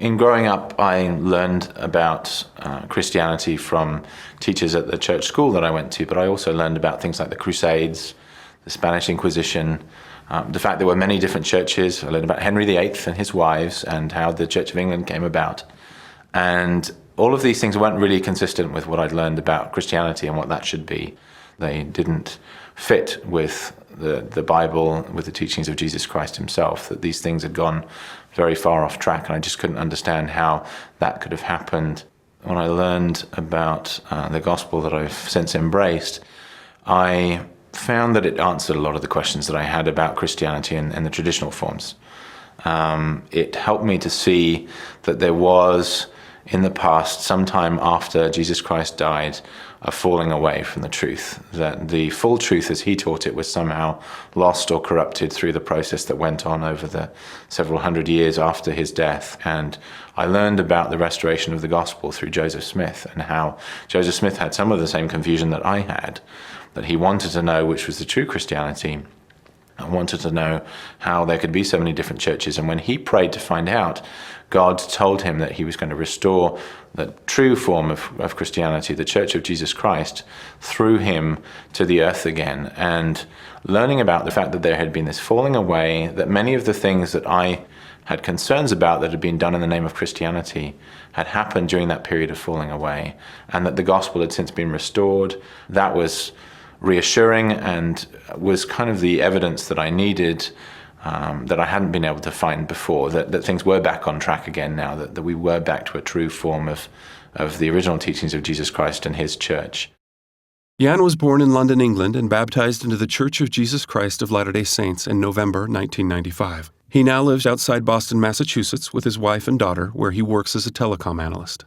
In growing up, I learned about Christianity from teachers at the church school that I went to, but I also learned about things like the Crusades, the Spanish Inquisition, the fact there were many different churches. I learned about Henry VIII and his wives and how the Church of England came about. And all of these things weren't really consistent with what I'd learned about Christianity and what that should be. They didn't fit with the Bible, with the teachings of Jesus Christ himself, that these things had gone very far off track, and I just couldn't understand how that could have happened. When I learned about the gospel that I've since embraced, I found that it answered a lot of the questions that I had about Christianity and the traditional forms. It helped me to see that there was, in the past, sometime after Jesus Christ died, a falling away from the truth, that the full truth as he taught it was somehow lost or corrupted through the process that went on over the several hundred years after his death. And I learned about the restoration of the gospel through Joseph Smith, and how Joseph Smith had some of the same confusion that I had, that he wanted to know which was the true Christianity. I wanted to know how there could be so many different churches, and when he prayed to find out, God told him that he was going to restore the true form of Christianity, the Church of Jesus Christ, through him to the earth again. And learning about the fact that there had been this falling away, that many of the things that I had concerns about that had been done in the name of Christianity had happened during that period of falling away, and that the gospel had since been restored, that was reassuring and was kind of the evidence that I needed, that I hadn't been able to find before, that things were back on track again now, that we were back to a true form of the original teachings of Jesus Christ and his church. Jan was born in London, England, and baptized into the Church of Jesus Christ of Latter-day Saints in November 1995. He now lives outside Boston, Massachusetts with his wife and daughter, where he works as a telecom analyst.